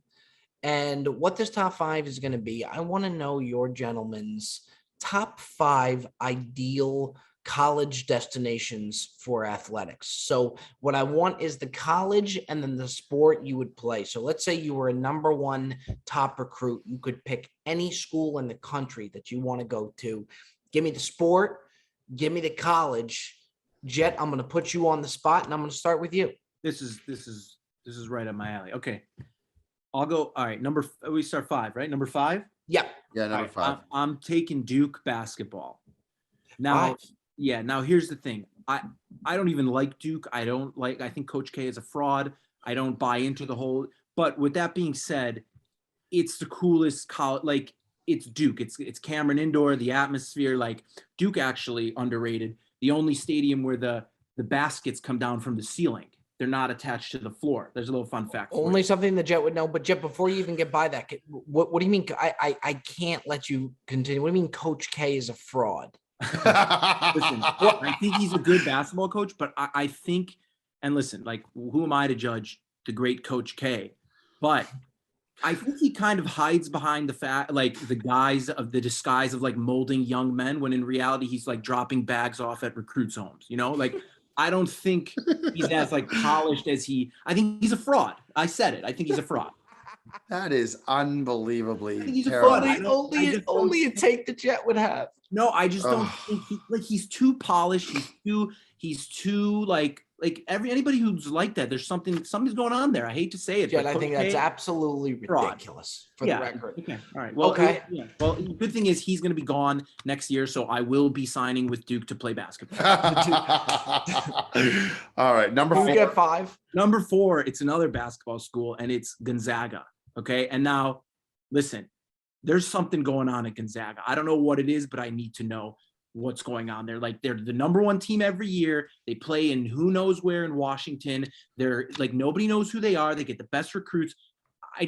And what this top 5 is going to be, I want to know your gentlemen's top 5 ideal college destinations for athletics. So what I want is the college and then the sport you would play. So let's say you were a number 1 top recruit. You could pick any school in the country that you want to go to. Give me the sport. Give me the college. Jet, I'm going to put you on the spot and I'm going to start with you. This is right up my alley. Okay. I'll go. All right. We start 5, right? Number 5? Yeah. Yeah, number 5. I'm taking Duke basketball. Now, 5. Yeah. Now here's the thing. I don't even like Duke. I think Coach K is a fraud. I don't buy into the whole, but with that being said, it's the coolest college. Like it's Duke. It's Cameron Indoor, the atmosphere, like Duke actually underrated. The only stadium where the baskets come down from the ceiling. they're not attached to the floor. There's a little fun fact. Only something the Jet would know. But Jet, before you even get by that, what do you mean? I can't let you continue. What do you mean Coach K is a fraud? Listen, I think he's a good basketball coach, but I think, and listen, like, who am I to judge the great Coach K? But I think he kind of hides behind the fact, like, the disguise of like molding young men, when in reality he's like dropping bags off at recruits' homes. Like, I don't think he's as like polished as I think he's a fraud. I said it. I think he's a fraud. That is unbelievably he's a terrible. fraud. Only a take the Jet would have. No, I just don't think he's too polished. He's too like anybody who's like that. There's something's going on there. I hate to say it, Jet, I think that's absolutely ridiculous for the record. Okay. All right. Well, well, the good thing is he's going to be gone next year, so I will be signing with Duke to play basketball. All right. Number 4. Get 5. Number 4, it's another basketball school, and it's Gonzaga. Okay. And now, listen, there's something going on at Gonzaga. I don't know what it is, but I need to know what's going on there. Like, they're the number 1 team every year. They play in who knows where in Washington. They're like, nobody knows who they are. They get the best recruits. They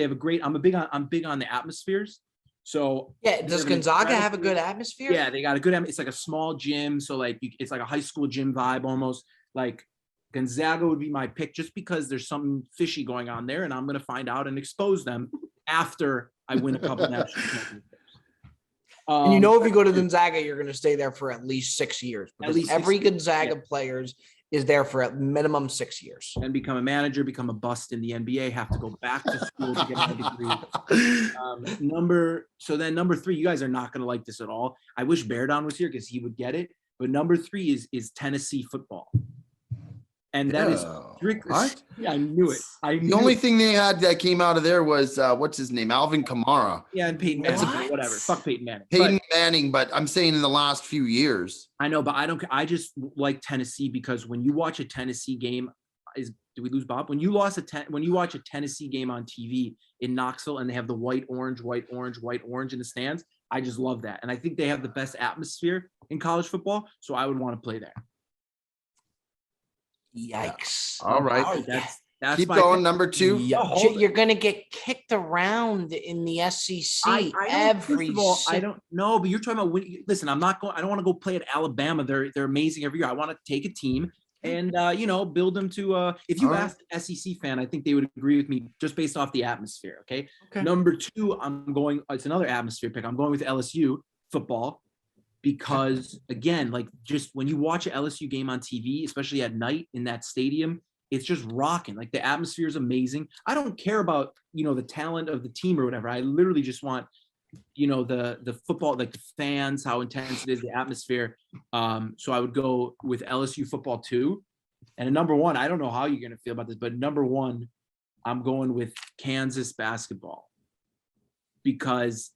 have a great, I'm big on the atmospheres. So yeah, does Gonzaga have a good atmosphere? Yeah, they got a good, it's like a small gym. So like, it's like a high school gym vibe almost. Like, Gonzaga would be my pick just because there's something fishy going on there, and I'm going to find out and expose them after I win a couple national championships. And if you go to Gonzaga, you're going to stay there for at least 6 years, because every Gonzaga players is there for at minimum 6 years. And become a manager, become a bust in the NBA, have to go back to school to get a degree. Number 3, you guys are not going to like this at all. I wish Beardon was here because he would get it. But number 3 is Tennessee football. And that is strictly. Yeah, I knew it. The only thing they had that came out of there was what's his name, Alvin Kamara. Yeah, and Peyton Manning, whatever. Fuck Peyton Manning. Manning, but I'm saying in the last few years. I know, but I don't. I just like Tennessee because when you watch a Tennessee game, do we lose Bob? When you watch a Tennessee game on TV in Knoxville and they have the white orange in the stands, I just love that, and I think they have the best atmosphere in college football. So I would want to play there. Yikes! All right, that's keep going. Number 2. You're gonna get kicked around in the SEC every. I don't know, but you're talking about listen. I don't want to go play at Alabama. They're amazing every year. I want to take a team and build them to. If you asked an SEC fan, I think they would agree with me just based off the atmosphere. Okay. Number 2, I'm going. It's another atmosphere pick. I'm going with LSU football. Because again, like, just when you watch an LSU game on TV, especially at night in that stadium, it's just rocking. Like, the atmosphere is amazing. I don't care about, the talent of the team or whatever. I literally just want, the football, like the fans, how intense it is, the atmosphere. So I would go with LSU football 2. And at number 1, I don't know how you're going to feel about this, but number 1, I'm going with Kansas basketball. Because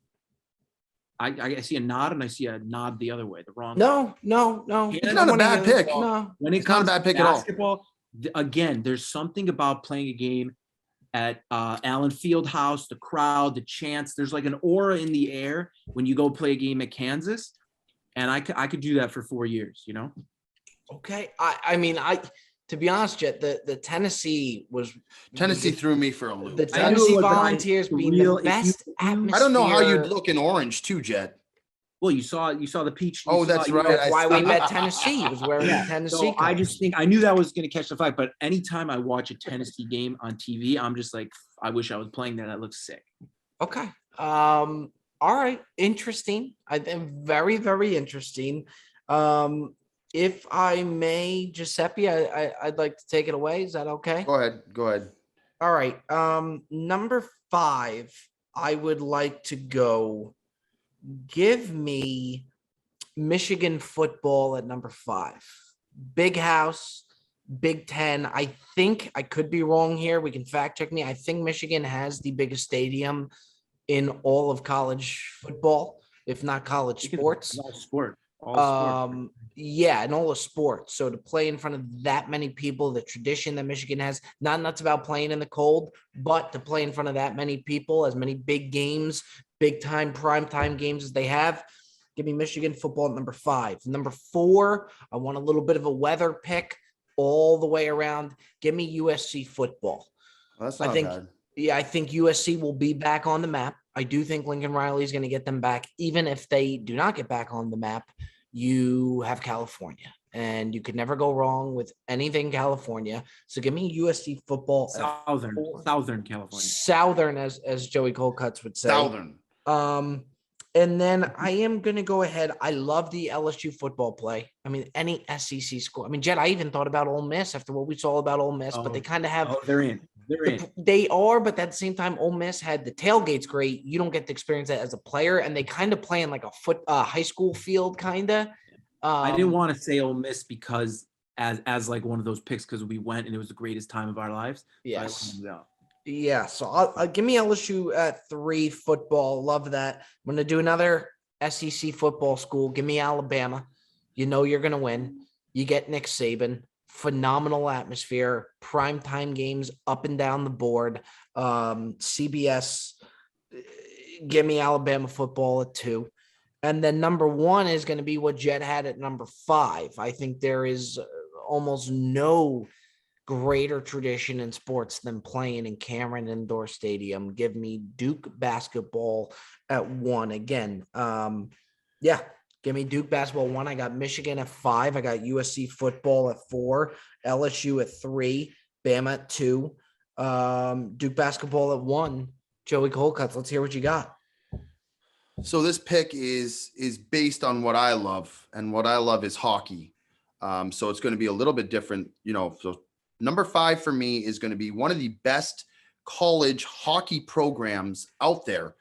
I see a nod and I see a nod the other way, the wrong. No. It's not a bad pick. No, when it's not a bad pick at all. Again, there's something about playing a game at Allen Fieldhouse, the crowd, the chants. There's like an aura in the air when you go play a game at Kansas, and I could do that for 4 years. Okay, I mean, to be honest, Jet, the Tennessee threw me for a loop. The Tennessee Volunteers being the best atmosphere. I don't know how you'd look in orange too, Jet. Well, you saw the peach. That's right. That's why we bet Tennessee. It was wearing Tennessee. So I just think I knew that was going to catch the flag. But anytime I watch a Tennessee game on TV, I'm just like, I wish I was playing there. That looks sick. Okay. All right. Interesting. I think very, very interesting. If I may, Giuseppe, I'd like to take it away. Is that okay? Go ahead. All right. Number 5, I would like to go. Give me Michigan football at number 5. Big house, Big Ten. I think I could be wrong here. We can fact check me. I think Michigan has the biggest stadium in all of college football, if not college sports. All sport. Yeah, in all the sports. So to play in front of that many people, the tradition that Michigan has, not nuts about playing in the cold, but to play in front of that many people, as many big games, big time, prime time games as they have, give me Michigan football at number 5. Number 4, I want a little bit of a weather pick. all the way around. Give me USC football. That's I not think, bad. yeah, I think USC will be back on the map. I do think Lincoln Riley is going to get them back. Even if they do not get back on the map, you have California, and you could never go wrong with anything California. So give me USC football. Southern California. Southern, as Joey Colcuts would say. Southern. And then I am going to go ahead. I love the LSU football play. I mean, any SEC school. I mean, Jed, I even thought about Ole Miss after what we saw about Ole Miss, but they kind of have. Oh, they're in. They are, but at the same time, Ole Miss had the tailgates great. You don't get to experience that as a player, and they kind of play in like a high school field, kind of. I didn't want to say Ole Miss because as like one of those picks because we went and it was the greatest time of our lives. Yes. Yeah. So I'll give me LSU at 3 football. Love that. I'm going to do another SEC football school. Give me Alabama. You know you're going to win. You get Nick Saban. Phenomenal atmosphere, primetime games up and down the board. CBS, give me Alabama football at 2. And then number 1 is going to be what Jet had at number 5. I think there is almost no greater tradition in sports than playing in Cameron Indoor Stadium. Give me Duke basketball at 1 again. Yeah. Give me Duke basketball 1. I got Michigan at 5. I got USC football at 4. LSU at 3. Bama at 2. Duke basketball at 1. Joey Colcuts, let's hear what you got. So this pick is based on what I love, and what I love is hockey. So it's going to be a little bit different, So number 5 for me is going to be one of the best college hockey programs out there.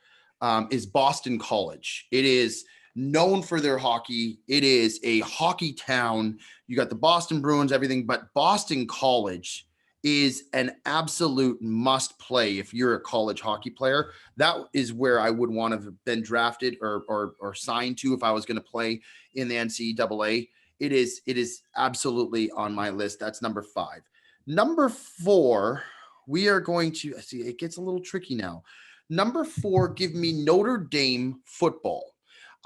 Is Boston College. It is known for their hockey. It is a hockey town. You got the Boston Bruins, everything, but Boston College is an absolute must play if you're a college hockey player. That is where I would want to have been drafted or signed to if I was going to play in the NCAA. It is absolutely on my list. That's number 5. Number 4, we are going to see, it gets a little tricky now. Number 4, give me Notre Dame football.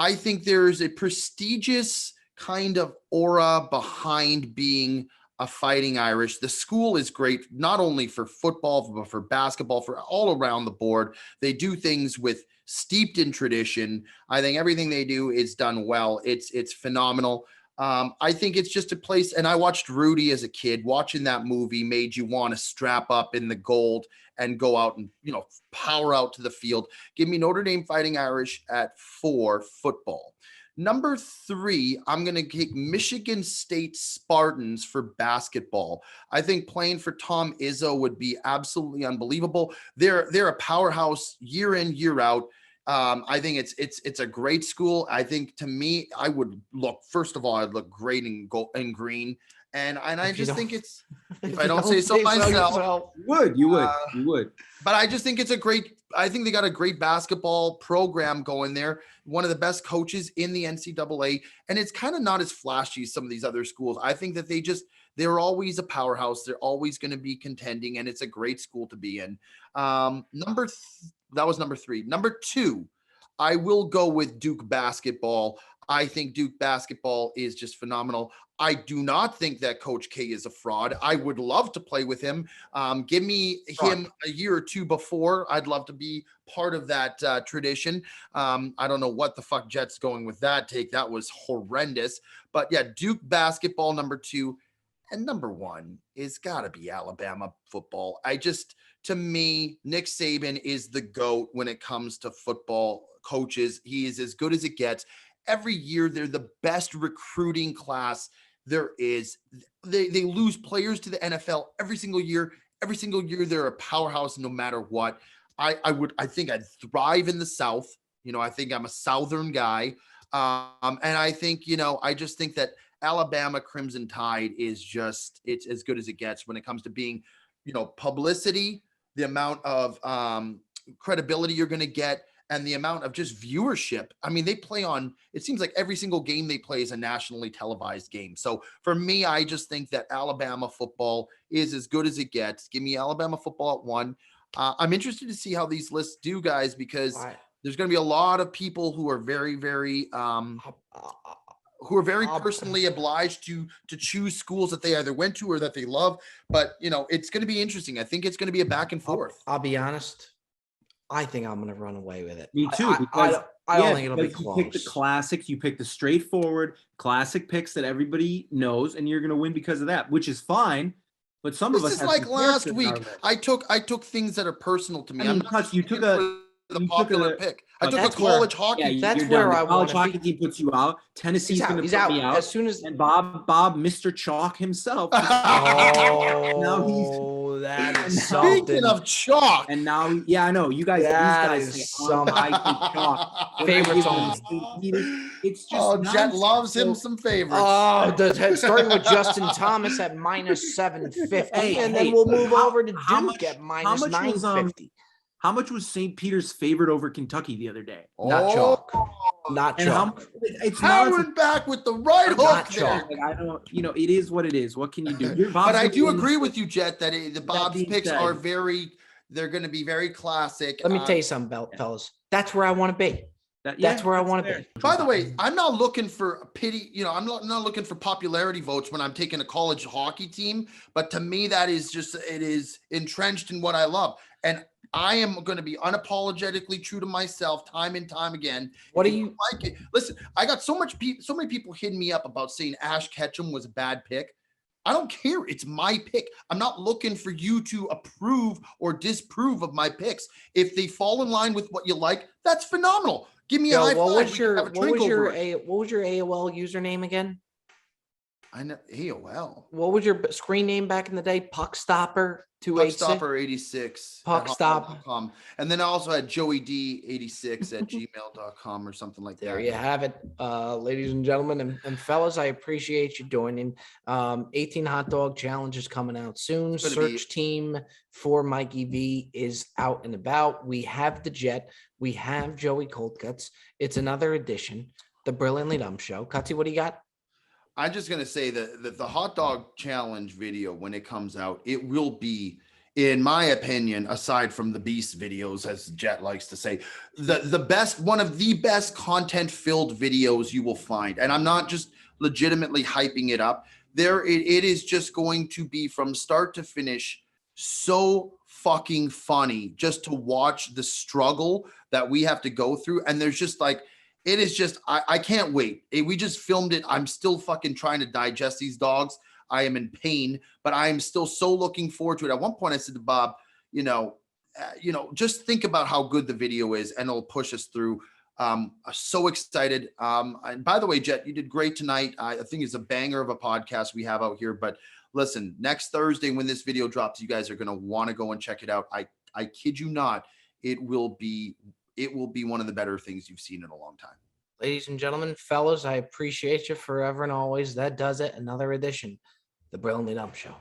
I think there's a prestigious kind of aura behind being a Fighting Irish. The school is great, not only for football, but for basketball, for all around the board. They do things with steeped in tradition. I think everything they do is done well. It's phenomenal. I think it's just a place. And I watched Rudy as a kid. Watching that movie made you want to strap up in the gold and go out and, power out to the field. Give me Notre Dame Fighting Irish at 4 football. Number 3, I'm going to kick Michigan State Spartans for basketball. I think playing for Tom Izzo would be absolutely unbelievable. They're a powerhouse year in, year out. I think it's a great school. I think, to me, I would look, first of all, I'd look great in gold and green. And I just think it's, if I don't say so myself, you would. But I just think I think they got a great basketball program going there. One of the best coaches in the NCAA. And it's kind of not as flashy as some of these other schools. I think that they're always a powerhouse. They're always going to be contending, and it's a great school to be in. That was number 3. Number 2, I will go with Duke basketball. I think Duke basketball is just phenomenal. I do not think that Coach K is a fraud. I would love to play with him. Give me him a year or 2 before. I'd love to be part of that tradition. I don't know what the fuck Jet's going with that take. That was horrendous. But yeah, Duke basketball, number 2. And number 1 is got to be Alabama football. To me, Nick Saban is the GOAT when it comes to football coaches. He is as good as it gets. Every year, they're the best recruiting class there is. They lose players to the NFL every single year. Every single year, they're a powerhouse no matter what. I think I'd thrive in the South. I think I'm a Southern guy. And I think, I just think that Alabama Crimson Tide is it's as good as it gets when it comes to being, publicity, the amount of credibility you're going to get, and the amount of just viewership. I mean, they play on, it seems like every single game they play is a nationally televised game. So for me, I just think that Alabama football is as good as it gets. Give me Alabama football at 1. I'm interested to see how these lists do, guys, because there's going to be a lot of people who are very, very who are very personally obliged to choose schools that they either went to or that they love. But it's going to be interesting. I think it's going to be a back and forth. I'll be honest. I think I'm going to run away with it. Me too. I don't think it'll be close. You pick the classics. You pick the straightforward classic picks that everybody knows, and you're going to win because of that, which is fine. But some of us is like last week. I took things that are personal to me. I mean, you took the popular pick. I took a college hockey. Yeah, that's where I college hockey team puts you out. Tennessee's going to put me out as soon as and Bob, Mr. Chalk himself. Now that is something. Speaking of chalk, and now, yeah, I know you guys. That these guys is say, I chalk. Favorite song. It's just Jet loves him some favorites. Starting with Justin Thomas at minus 750, and then we'll move over to Duke at minus 950. How much was St. Peter's favored over Kentucky the other day? Not chalk. Not chalk. It's Howard back with the right hook there. I don't. It is what it is. What can you do? But I do agree with you, Jet, that the Bob's picks are they're going to be very classic. Let me tell you something, fellas. That's where I want to be. That's where I want to be. By the way, I'm not looking for pity. I'm not looking for popularity votes when I'm taking a college hockey team. But to me, that is it is entrenched in what I love. And I am going to be unapologetically true to myself time and time again. What do you like it? Listen, I got so many people hitting me up about saying Ash Ketchum was a bad pick. I don't care. It's my pick. I'm not looking for you to approve or disprove of my picks. If they fall in line with what you like, that's phenomenal. Give me a high five. What was your AOL username again? I know AOL. What was your screen name back in the day? Puckstopper 286. Puckstopper 86. Puckstop. And then I also had Joey D 86 at gmail.com or something like that. There you have it, ladies and gentlemen and fellas. I appreciate you joining. 18 Hot Dog Challenge is coming out soon. Search team for Mikey V is out and about. We have the Jet. We have Joey Coldcuts. It's another edition. The Brilliantly Dumb Show. Cutsy, what do you got? I'm just going to say that the hot dog challenge video, when it comes out, it will be, in my opinion, aside from the Beast videos, as Jet likes to say, the best, one of the best content filled videos you will find. And I'm not just legitimately hyping it up. It is just going to be from start to finish so fucking funny just to watch the struggle that we have to go through. And there's just like, it is just, I can't wait. We just filmed it. I'm still fucking trying to digest these dogs. I am in pain, but I am still so looking forward to it. At one point I said to Bob, just think about how good the video is and it'll push us through. I'm so excited. And by the way, Jet, you did great tonight. I think it's a banger of a podcast we have out here, but listen, next Thursday when this video drops, you guys are going to want to go and check it out. I kid you not. It will be one of the better things you've seen in a long time. Ladies and gentlemen, fellas, I appreciate you forever and always. That does it. Another edition, The Brilliantly Dumb Show.